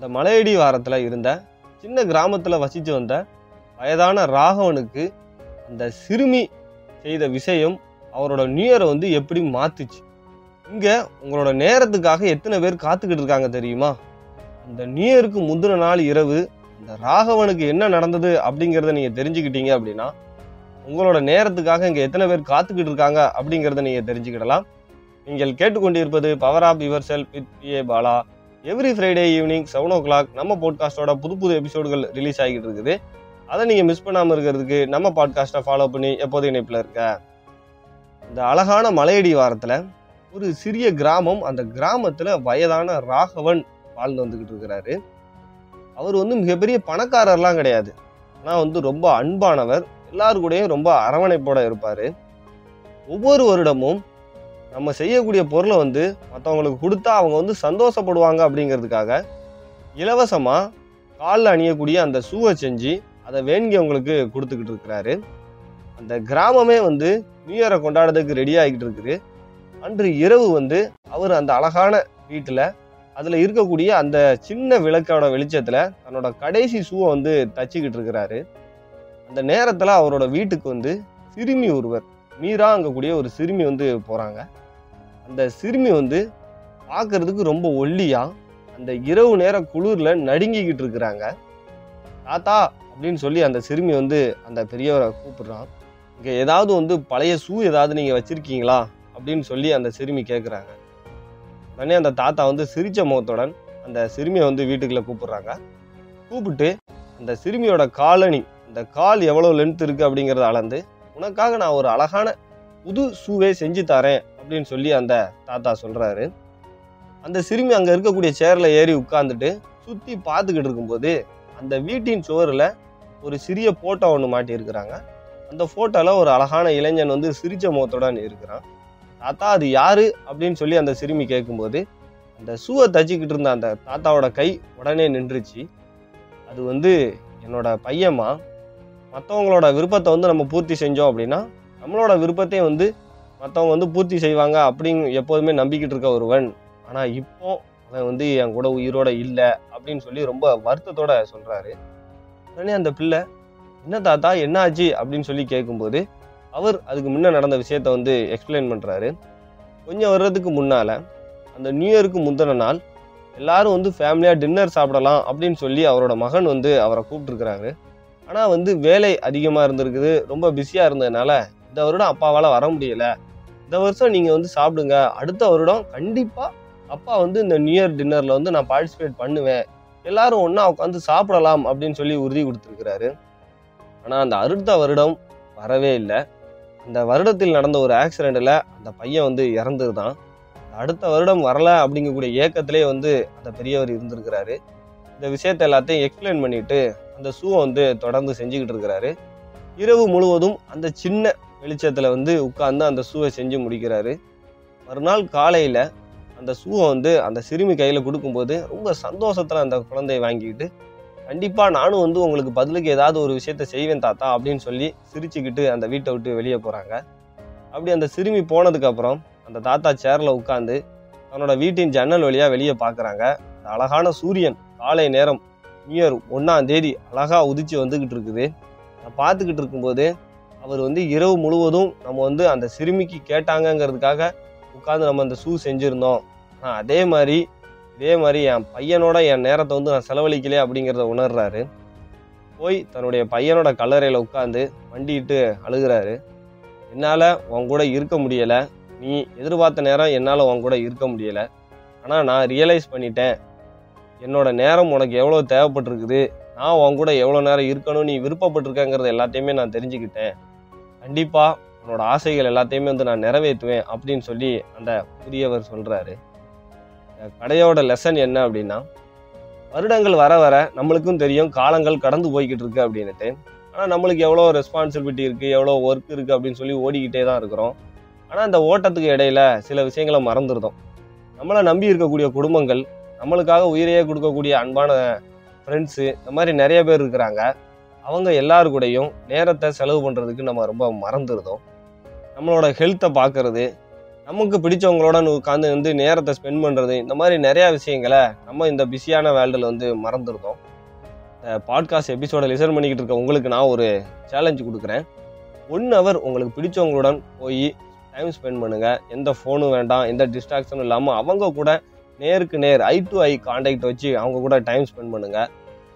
இந்த மலையடி வாரத்துல இருந்த சின்ன கிராமத்துல வசிச்சு வந்த வயதான ராகவனுக்கு அந்த சிறுமி செய்த விஷயம் அவரோட நியூ இயரை வந்து எப்படி மாத்துச்சு. இங்க உங்களோட நேரத்துக்காக எத்தனை பேர் காத்துக்கிட்டு இருக்காங்க தெரியுமா? அந்த நியூ இயருக்கு முந்தின நாள் இரவு அந்த ராகவனுக்கு என்ன நடந்தது அப்படிங்கிறத நீங்க தெரிஞ்சுக்கிட்டீங்க அப்படின்னா உங்களோட நேரத்துக்காக இங்க எத்தனை பேர் காத்துக்கிட்டு இருக்காங்க அப்படிங்கிறத நீங்க தெரிஞ்சுக்கிடலாம். நீங்கள் கேட்டுக்கொண்டிருப்பது power of your self with PA Bala. Every Friday evening 7 o'clock நம்ம பாட்காஸ்டோட புது எபிசோடுகள் ரிலீஸ் ஆகிட்டு இருக்குது. அதை நீங்க மிஸ் பண்ணாம இருக்கிறதுக்கு நம்ம பாட்காஸ்ட்டை ஃபாலோ பண்ணி எப்போதும் இணைப்பில் இருக்க. இந்த அழகான மலையடி வாரத்துல ஒரு சிறிய கிராமம், அந்த கிராமத்துல வயதான ராகவன் வாழ்ந்து வந்துகிட்டு இருக்கிறாரு. அவர் வந்து மிகப்பெரிய பணக்காரர்லாம் கிடையாது, ஆனா வந்து ரொம்ப அன்பானவர், எல்லாரு கூடயும் ரொம்ப அரவணைப்போட இருப்பாரு. ஒவ்வொரு வருடமும் நம்ம செய்யக்கூடிய பொருளை வந்து மற்றவங்களுக்கு கொடுத்தா அவங்க வந்து சந்தோஷப்படுவாங்க அப்படிங்கிறதுக்காக இலவசமா காலில் அணியக்கூடிய அந்த ஷூவை செஞ்சு அதை வேண்டியவங்களுக்கு கொடுத்துக்கிட்டு இருக்கிறாரு. அந்த கிராமமே வந்து நியூ இயரை கொண்டாடுறதுக்கு ரெடி ஆகிட்டு இருக்குது. அன்று இரவு வந்து அவர் அந்த அழகான வீட்டில் அதில் இருக்கக்கூடிய அந்த சின்ன விளக்கோட வெளிச்சத்தில் தன்னோட கடைசி ஷூவை வந்து தச்சுக்கிட்டு இருக்கிறாரு. அந்த நேரத்தில் அவரோட வீட்டுக்கு வந்து சிறுமி ஒருவர், மீராங்கக்கூடிய ஒரு சிறுமி வந்து போகிறாங்க. அந்த சிறுமி வந்து பார்க்கறதுக்கு ரொம்ப ஒல்லியா அந்த இரவு நேர குளிரில் நடுங்கிக்கிட்டு இருக்கிறாங்க. தாத்தா அப்படின்னு சொல்லி அந்த சிறுமி வந்து அந்த பெரியவரை கூப்பிடுறான். இங்கே ஏதாவது வந்து பழைய ஷூ ஏதாவது நீங்கள் வச்சிருக்கீங்களா அப்படின்னு சொல்லி அந்த சிறுமி கேட்குறாங்க. உடனே அந்த தாத்தா வந்து சிரிச்ச முகத்துடன் அந்த சிறுமியை வந்து வீட்டுக்குள்ளே கூப்பிடுறாங்க. கூப்பிட்டு அந்த சிறுமியோட காலணி, இந்த கால் எவ்வளோ லென்த் இருக்குது அப்படிங்கிறத அளந்து உனக்காக நான் ஒரு அழகான புது ஷூவே செஞ்சு தரேன் அப்படின்னு சொல்லி அந்த தாத்தா சொல்கிறாரு. அந்த சிறுமி அங்கே இருக்கக்கூடிய சேரில் ஏறி உட்காந்துட்டு சுற்றி பார்த்துக்கிட்டு இருக்கும்போது அந்த வீட்டின் சுவரில் ஒரு சிறிய ஃபோட்டோ ஒன்று மாட்டியிருக்கிறாங்க. அந்த ஃபோட்டோவில் ஒரு அழகான இளைஞன் வந்து சிரிச்ச முகத்துடன் இருக்கிறான். தாத்தா அது யாரு அப்படின்னு சொல்லி அந்த சிறுமி கேட்கும்போது அந்த ஷூவை தச்சுக்கிட்டு இருந்த அந்த தாத்தாவோட கை உடனே நின்றுச்சு. அது வந்து என்னோட பையன்மா, மற்றவங்களோட விருப்பத்தை வந்து நம்ம பூர்த்தி செஞ்சோம் அப்படின்னா நம்மளோட விருப்பத்தையும் வந்து மற்றவங்க வந்து பூர்த்தி செய்வாங்க அப்படின்னு எப்போதுமே நம்பிக்கிட்டு இருக்க ஒருவன், ஆனால் இப்போ அவன் வந்து என் கூட உயிரோட இல்லை அப்படின்னு சொல்லி ரொம்ப வருத்தத்தோட சொல்கிறாரு. உடனே அந்த பிள்ளை என்ன தாத்தா என்ன ஆச்சு அப்படின்னு சொல்லி கேட்கும்போது அவர் அதுக்கு முன்னே நடந்த விஷயத்த வந்து எக்ஸ்பிளைன் பண்ணுறாரு. கொஞ்சம் வர்றதுக்கு முன்னால் அந்த நியூ இயருக்கு முந்தின நாள் எல்லாரும் வந்து ஃபேமிலியாக டின்னர் சாப்பிடலாம் அப்படின்னு சொல்லி அவரோட மகன் வந்து அவரை கூப்பிட்டுருக்குறாங்க. ஆனால் வந்து வேலை அதிகமாக இருந்திருக்குது, ரொம்ப பிஸியாக இருந்ததுனால இந்த வருடம் அப்பாவால் வர முடியலை. இந்த வருஷம் நீங்கள் வந்து சாப்பிடுங்க, அடுத்த வருடம் கண்டிப்பாக அப்பா வந்து இந்த நியூ இயர் டின்னரில் வந்து நான் பார்ட்டிசிபேட் பண்ணுவேன், எல்லாரும் ஒன்றா உட்காந்து சாப்பிடலாம் அப்படின்னு சொல்லி உறுதி கொடுத்துருக்கிறாரு. ஆனால் அந்த அடுத்த வருடம் வரவே இல்லை. அந்த வருடத்தில் நடந்த ஒரு ஆக்சிடெண்ட்டில் அந்த பையன் வந்து இறந்துருதான். அடுத்த வருடம் வரலை அப்படிங்கக்கூடிய ஏக்கத்திலே வந்து அந்த பெரியவர் இருந்திருக்கிறாரு. இந்த விஷயத்த எல்லாத்தையும் எக்ஸ்பிளைன் பண்ணிட்டு அந்த ஷூவை வந்து தொடர்ந்து செஞ்சுக்கிட்டு இருக்கிறாரு. இரவு முழுவதும் அந்த சின்ன வெளிச்சத்தில் வந்து உட்கார்ந்து அந்த ஷூவை செஞ்சு முடிக்கிறாரு. மறுநாள் காலையில் அந்த ஷூவை வந்து அந்த சிறுமி கையில் கொடுக்கும்போது ரொம்ப சந்தோஷத்தில் அந்த குழந்தையை வாங்கிக்கிட்டு கண்டிப்பாக நானும் வந்து உங்களுக்கு பதிலுக்கு ஏதாவது ஒரு விஷயத்த செய்வேன் தாத்தா அப்படின்னு சொல்லி சிரிச்சுக்கிட்டு அந்த வீட்டை விட்டு வெளியே போகிறாங்க. அப்படி அந்த சிறுமி போனதுக்கப்புறம் அந்த தாத்தா சேரில் உட்காந்து தன்னோட வீட்டின் ஜன்னல் வழியாக வெளியே பார்க்குறாங்க. அந்த அழகான சூரியன் காலை நேரம் நியூ இயர் 1ஆம் தேதி அழகாக உதிச்சு வந்துக்கிட்டு இருக்குது. அதை பார்த்துக்கிட்டு இருக்கும்போது அவர் வந்து இரவு முழுவதும் நம்ம வந்து அந்த சிறுமிக்கு கேட்டாங்கங்கிறதுக்காக உட்காந்து நம்ம அந்த ஷூ செஞ்சுருந்தோம், ஆனால் இதே மாதிரி என் பையனோட என் நேரத்தை வந்து நான் செலவழிக்கலையே அப்படிங்கிறத உணர்றாரு. போய் தன்னுடைய பையனோட கல்லறையில் உட்காந்து வண்டிட்டு அழுகிறாரு. என்னால் உன் கூட இருக்க முடியலை, நீ எதிர்பார்த்த நேரம் என்னால் உன் கூட இருக்க முடியலை, ஆனால் நான் ரியலைஸ் பண்ணிட்டேன் என்னோட நேரம் உனக்கு எவ்வளோ தேவைப்பட்டிருக்குது, நான் உன் கூட எவ்வளோ நேரம் இருக்கணும் நீ விருப்பப்பட்டிருக்கேங்கிறது எல்லாத்தையுமே நான் தெரிஞ்சுக்கிட்டேன், கண்டிப்பாக உன்னோட ஆசைகள் எல்லாத்தையுமே வந்து நான் நிறைவேற்றுவேன் அப்படின்னு சொல்லி அந்த புதியவர் சொல்கிறாரு. கடையோட லெசன் என்ன அப்படின்னா, வருடங்கள் வர வர நம்மளுக்கும் தெரியும் காலங்கள் கடந்து போய்கிட்டு இருக்கு அப்படின்னுட்டு, ஆனால் நம்மளுக்கு எவ்வளோ ரெஸ்பான்சிபிலிட்டி இருக்குது, எவ்வளோ ஒர்க் இருக்குது அப்படின்னு சொல்லி ஓடிக்கிட்டே தான் இருக்கிறோம். ஆனால் இந்த ஓட்டத்துக்கு இடையில சில விஷயங்களை மறந்துடுதோம். நம்மளை நம்பி இருக்கக்கூடிய குடும்பங்கள், நம்மளுக்காக உயிரையே கொடுக்கக்கூடிய அன்பான ஃப்ரெண்ட்ஸு, இந்த மாதிரி நிறைய பேர் இருக்கிறாங்க. அவங்க எல்லாரு கூடயும் நேரத்தை செலவு பண்ணுறதுக்கு நம்ம ரொம்ப மறந்துடுதோம். நம்மளோட ஹெல்த்தை பார்க்கறது, நமக்கு பிடிச்சவங்களோட உட்காந்து வந்து நேரத்தை ஸ்பெண்ட் பண்ணுறது, இந்த மாதிரி நிறையா விஷயங்களை நம்ம இந்த பிஸியான வேர்ல்டில் வந்து மறந்துருந்தோம். இந்த பாட்காஸ்ட் எபிசோட லிசன் பண்ணிக்கிட்டு இருக்க உங்களுக்கு நான் ஒரு சேலஞ்சு கொடுக்குறேன். 1 hour உங்களுக்கு பிடிச்சவங்களுடன் போய் டைம் ஸ்பெண்ட் பண்ணுங்கள். எந்த ஃபோனும் வேண்டாம், எந்த டிஸ்ட்ராக்ஷனும் இல்லாமல் அவங்க கூட நேருக்கு நேர் ஐ டு ஐ கான்டாக்ட் வச்சு அவங்க கூட டைம் ஸ்பெண்ட் பண்ணுங்கள்.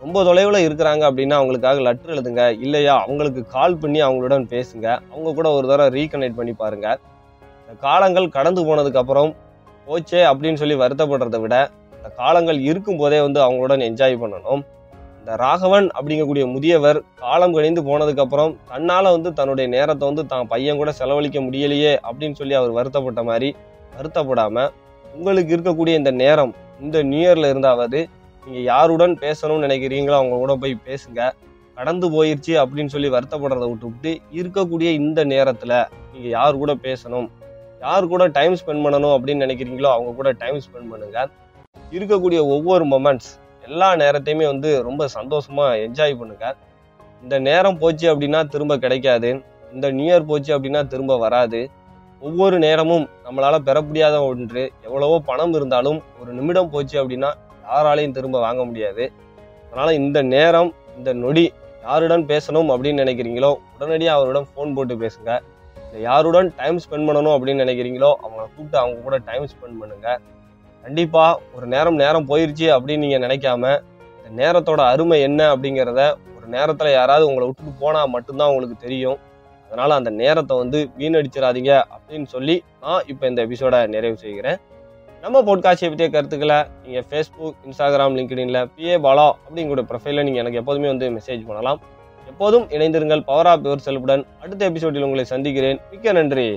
ரொம்ப தொலைவில் இருக்கிறாங்க அப்படின்னா அவங்களுக்காக லெட்டர் எழுதுங்க. இல்லையா அவங்களுக்கு கால் பண்ணி அவங்களுடன் பேசுங்க. அவங்க கூட ஒரு தடவை ரீகனெக்ட் பண்ணி பாருங்கள். இந்த காலங்கள் கடந்து போனதுக்கப்புறம் போச்சே அப்படின்னு சொல்லி வருத்தப்படுறதை விட இந்த காலங்கள் இருக்கும் போதே வந்து அவங்களுடன் என்ஜாய் பண்ணணும். இந்த ராகவன் அப்படிங்கக்கூடிய முதியவர் காலம் கழிந்து போனதுக்கப்புறம் தன்னால் வந்து தன்னுடைய நேரத்தை வந்து தான் பையன் கூட செலவழிக்க முடியலையே அப்படின்னு சொல்லி அவர் வருத்தப்பட்ட மாதிரி வருத்தப்படாமல் உங்களுக்கு இருக்கக்கூடிய இந்த நேரம் இந்த நியூ இயரில் இருந்தாவது நீங்கள் யாருடன் பேசணும்னு நினைக்கிறீங்களோ அவங்க கூட போய் பேசுங்க. கடந்து போயிடுச்சு அப்படின்னு சொல்லி வருத்தப்படுறதை விட்டுவிட்டு இருக்கக்கூடிய இந்த நேரத்தில் நீங்கள் யார் கூட பேசணும், யார் கூட டைம் ஸ்பெண்ட் பண்ணணும் அப்படின்னு நினைக்கிறீங்களோ அவங்க கூட டைம் ஸ்பெண்ட் பண்ணுங்க. இருக்கக்கூடிய ஒவ்வொரு மொமெண்ட்ஸ் எல்லா நேரத்தையுமே வந்து ரொம்ப சந்தோஷமாக என்ஜாய் பண்ணுங்க. இந்த நேரம் போச்சு அப்படின்னா திரும்ப கிடைக்காது. இந்த நியூ இயர் போச்சு அப்படின்னா திரும்ப வராது. ஒவ்வொரு நேரமும் நம்மளால் பெற முடியாத ஒன்று. எவ்வளவோ பணம் இருந்தாலும் ஒரு நிமிடம் போச்சு அப்படின்னா யாராலையும் திரும்ப வாங்க முடியாது. அதனால் இந்த நேரம் இந்த நொடி யாருடன் பேசணும் அப்படின்னு நினைக்கிறீங்களோ உடனடியாக அவருடன் ஃபோன் போட்டு பேசுங்க. இல்லை யாருடன் டைம் ஸ்பெண்ட் பண்ணணும் அப்படின்னு நினைக்கிறீங்களோ அவங்கள கூப்பிட்டு அவங்க கூட டைம் ஸ்பெண்ட் பண்ணுங்க. கண்டிப்பாக ஒரு நேரம் போயிடுச்சு அப்படின்னு நீங்கள் நினைக்காம இந்த நேரத்தோட அருமை என்ன அப்படிங்கிறத ஒரு நேரத்தில் யாராவது உங்களை விட்டுட்டு போனால் மட்டும்தான் உங்களுக்கு தெரியும். அதனால் அந்த நேரத்தை வந்து வீணடிச்சிடாதீங்க அப்படின்னு சொல்லி நான் இப்போ இந்த எபிசோட நிறைவு செய்கிறேன். நம்ம பாட்காஸ்டை பற்றிய கருத்துக்களை நீங்கள் ஃபேஸ்புக், இன்ஸ்டாகிராம், லிங்க்டின்ல PA பாலா அப்படிங்கிற ப்ரொஃபைலில் நீங்கள் எனக்கு எப்போதுமே வந்து மெசேஜ் பண்ணலாம். எப்போதும் இணைந்திருங்கள் பவர் ஆஃப் யுவர் செல்ஃபுடன். அடுத்த எபிசோடில் உங்களை சந்திக்கிறேன். மிக்க நன்றி.